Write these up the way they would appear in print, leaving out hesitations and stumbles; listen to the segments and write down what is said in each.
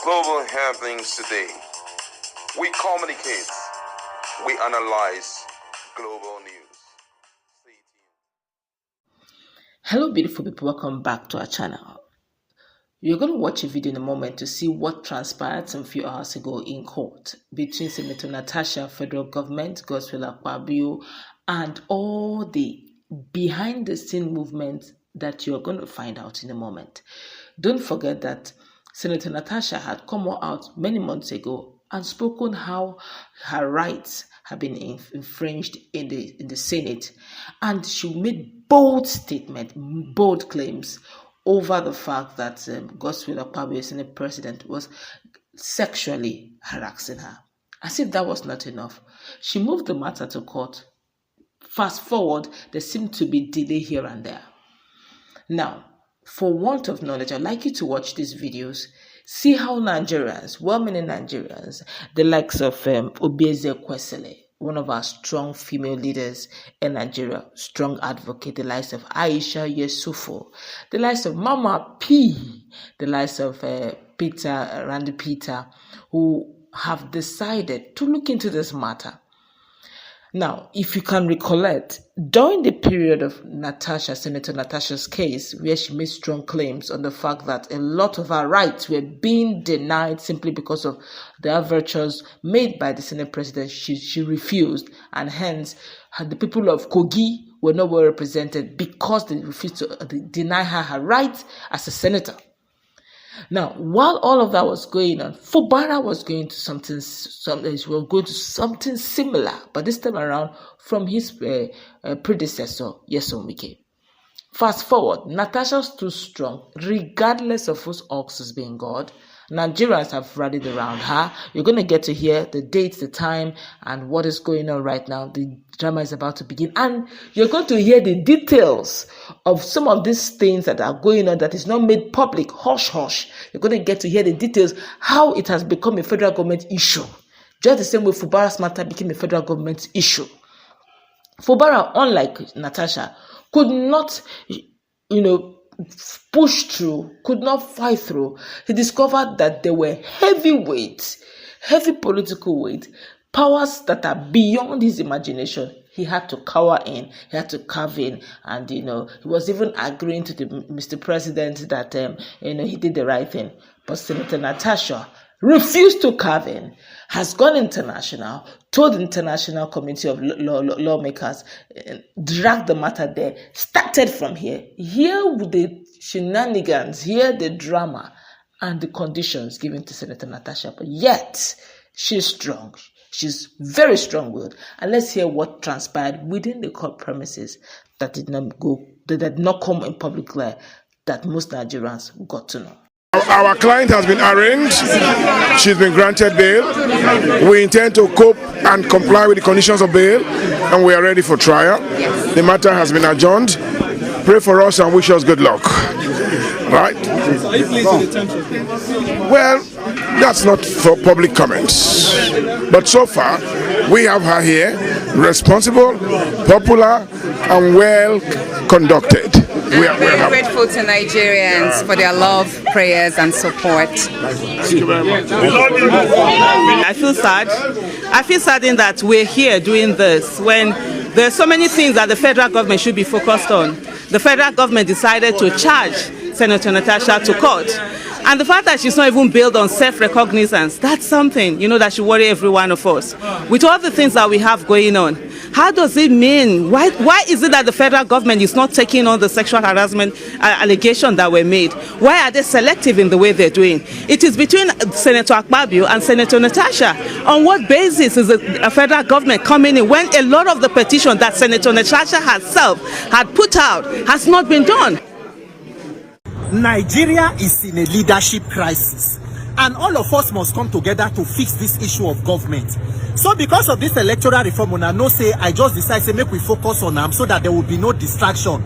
global happenings today. We communicate, we analyze global news. Stay tuned. Hello beautiful people, welcome back to our channel. You're going to watch a video in a moment to see what transpired some few hours ago in court between Sen Natasha, federal government, Godswill Akpabio, and all the behind the scene movement that you're going to find out in a moment. Don't forget that Senator Natasha had come out many months ago and spoken how her rights have been infringed in the Senate, and she made bold statements, bold claims over the fact that Godswill Akpabio, Senate President, was sexually harassing her. As if that was not enough, she moved the matter to court. Fast forward, there seemed to be delay here and there. Now, for want of knowledge, I'd like you to watch these videos, see how Nigerians, well-meaning Nigerians, the likes of ezequsile, one of our strong female leaders in Nigeria, strong advocate, the likes of Aisha, yesufu, the likes of Mama P, the likes of Randy Peter, who have decided to look into this matter. Now, if you can recollect, during the period of Senator Natasha's case, where she made strong claims on the fact that a lot of her rights were being denied simply because of the overtures made by the Senate President, she refused, and hence the people of Kogi were not well represented because they refused to deny her rights as a senator. Now, while all of that was going on, Fubara was going to something similar, but this time around from his predecessor, Yesufu. Fast forward, Natasha stood strong, regardless of whose ox is being God. Nigerians have rallied around her. You're going to get to hear the dates, the time, and what is going on right now. The drama is about to begin, and you're going to hear the details of some of these things that are going on that is not made public. Hush, hush. You're going to get to hear the details, how it has become a federal government issue. Just the same way Fubara's matter became a federal government issue. Fubara, unlike Natasha, could not, push through, could not fight through. He discovered that there were heavy political weight, powers that are beyond his imagination. He had to cower in, he had to cave in, and he was even agreeing to Mr. President that he did the right thing. But Senator Natasha refused to cave in, has gone international, told the international community of lawmakers, dragged the matter there, started from here. Here with the shenanigans, here the drama and the conditions given to Senator Natasha. But yet, she's strong. She's very strong-willed. And let's hear what transpired within the court premises that did not come in public glare, that most Nigerians got to know. Our client has been arraigned. She's been granted bail. We intend to cope and comply with the conditions of bail, and we are ready for trial. The matter has been adjourned. Pray for us and wish us good luck. Right? Well, that's not for public comments. But so far, we have her here, responsible, popular, and well conducted. We are very grateful to Nigerians for their love, prayers, and support. Thank you very much. I feel sad. I feel saddened that we're here doing this when there's so many things that the federal government should be focused on. The federal government decided to charge Senator Natasha to court. And the fact that she's not even built on self-recognizance, that's something, that should worry every one of us. With all the things that we have going on, how does it mean? Why is it that the federal government is not taking on the sexual harassment allegation that were made? Why are they selective in the way they're doing? It is between Senator Akpabio and Senator Natasha. On what basis is the federal government coming in when a lot of the petition that Senator Natasha herself had put out has not been done? Nigeria is in a leadership crisis, and all of us must come together to fix this issue of government. So because of this electoral reform, I just decided make we focus on them so that there will be no distraction.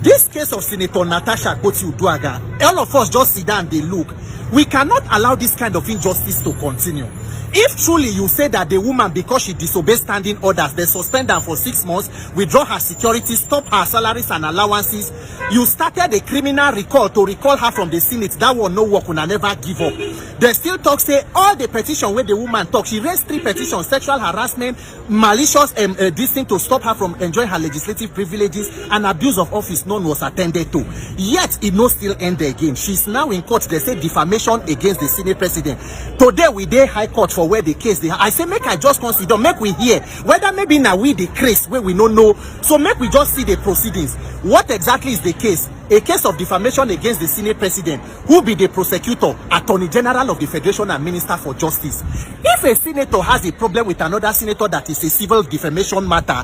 This case of Senator Natasha Akpabio, all of us just sit down and they look. We cannot allow this kind of injustice to continue. If truly you say that the woman, because she disobeyed standing orders, they suspend her for 6 months, withdraw her security, stop her salaries and allowances, you started a criminal recall to recall her from the Senate, that will no work, will never give up. They still talk, say all the petition where the woman talk, she raised 3 petitions, sexual harassment, malicious this thing to stop her from enjoying her legislative privileges, and abuse of office, none was attended to. Yet it no still end again. She's now in court. They say defamation against the Senate president. Today we dey high court for where the case they. I say make I just consider, make we hear whether maybe now we the case where we don't know. So make we just see the proceedings. What exactly is the case? A case of defamation against the Senate president, who be the prosecutor, Attorney General of the Federation and Minister for Justice. If a senator has a problem with another senator that is a civil defamation matter,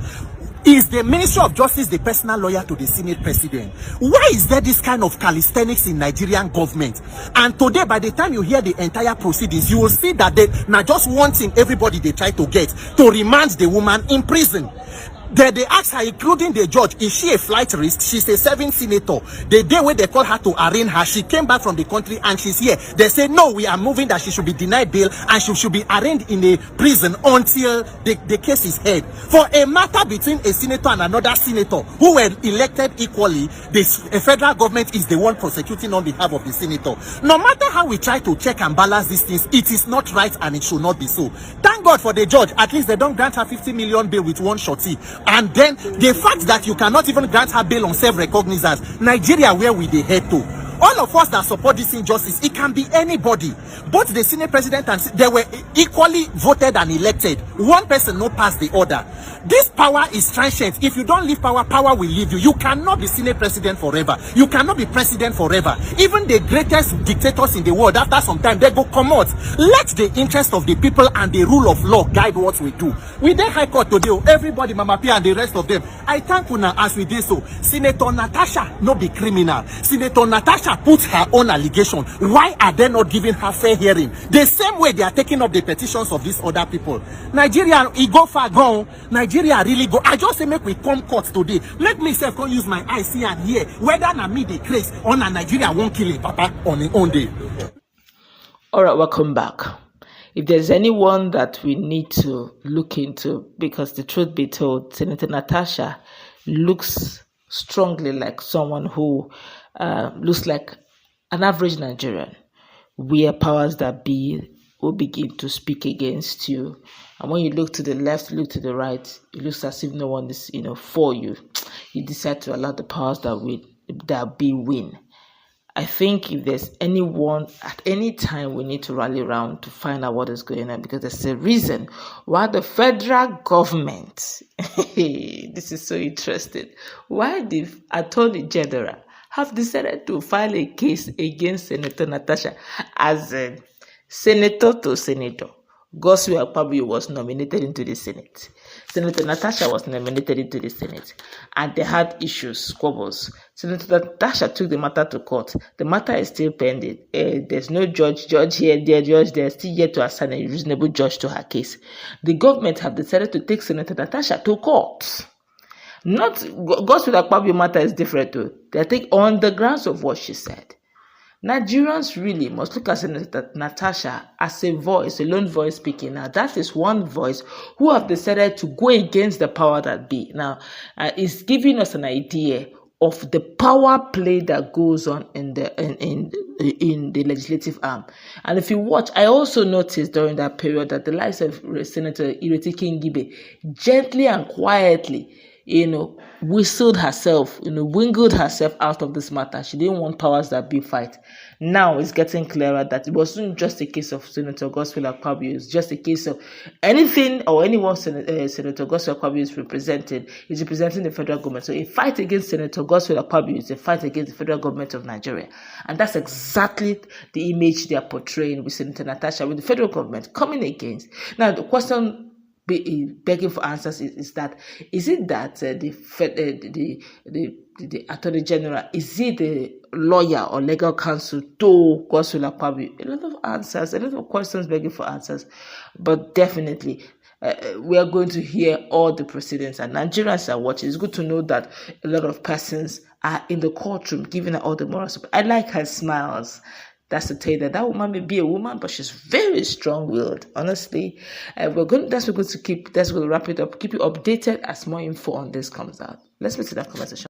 is the Ministry of Justice the personal lawyer to the Senate president? Why is there this kind of calisthenics in Nigerian government? And today, by the time you hear the entire proceedings, you will see that they now just one thing everybody they try to get to remand the woman in prison. They ask her, including the judge, is she a flight risk? She's a serving senator. The day when they call her to arraign her, she came back from the country and she's here. They say, no, we are moving that she should be denied bail and she should be arraigned in a prison until the case is heard. For a matter between a senator and another senator who were elected equally, the federal government is the one prosecuting on behalf of the senator. No matter how we try to check and balance these things, it is not right and it should not be so. Thank God for the judge. At least they don't grant her 50 million bail with one shorty. And then the fact that you cannot even grant her bail on self-recognizance, Nigeria, where we they head to? All of us that support this injustice, it can be anybody. Both the Senate president and they were equally voted and elected. One person no pass the order. This power is transient. If you don't leave power, power will leave you. You cannot be Senate president forever. You cannot be president forever. Even the greatest dictators in the world, after some time, they go come out. Let the interest of the people and the rule of law guide what we do. We dey high court today, everybody, Mama P and the rest of them. I thank una as we did so. Senator Natasha no be criminal. Senator Natasha put her own allegation. Why are they not giving her fair hearing? The same way they are taking up the petitions of these other people. Nigeria, it go far gone. Nigeria really go. I just say make we come court today. Make myself come use my eyes see and hear whether na me the case or na Nigeria won't kill it, Papa, on his own day. All right, welcome back. If there's anyone that we need to look into, because the truth be told, Senator Natasha looks strongly like someone who looks like an average Nigerian, where powers that be will begin to speak against you. And when you look to the left, look to the right, it looks as if no one is, for you. You decide to allow the powers that be win. I think if there's anyone at any time we need to rally around to find out what is going on, because there's a reason why the federal government, this is so interesting, why the Attorney General have decided to file a case against Senator Natasha as a senator to senator. Godswill Akpabio was nominated into the Senate. Senator Natasha was nominated into the Senate. And they had issues, squabbles. Senator Natasha took the matter to court. The matter is still pending. There's no judge here, there, judge there. Still yet to assign a reasonable judge to her case. The government have decided to take Senator Natasha to court. Not Godswill Akpabio matter is different too. They take on the grounds of what she said. Nigerians really must look at Senator Natasha as a voice, a lone voice speaking. Now, that is one voice who have decided to go against the power that be. Now, it's giving us an idea of the power play that goes on in the legislative arm. And if you watch, I also noticed during that period that the likes of Senator Ireti Kingibe gently and quietly, whistled herself, wingled herself out of this matter. She didn't want powers that be fight. Now it's getting clearer that it wasn't just a case of Senator Godswill Akpabio. It's just a case of anything or anyone Senator Godswill Akpabio is representing the federal government. So a fight against Senator Godswill Akpabio is a fight against the federal government of Nigeria. And that's exactly the image they are portraying with Senator Natasha, with the federal government coming against. Now the question begging for answers is that the Attorney General, is he the lawyer or legal counsel to Godswill Akpabio? A lot of answers, a lot of questions begging for answers, but definitely we are going to hear all the proceedings, and Nigerians are watching. It's good to know that a lot of persons are in the courtroom giving her all the moral support. I like her smiles. That's to tell you that woman may be a woman, but she's very strong-willed, honestly. We're going to wrap it up, keep you updated as more info on this comes out. Let's meet in that conversation.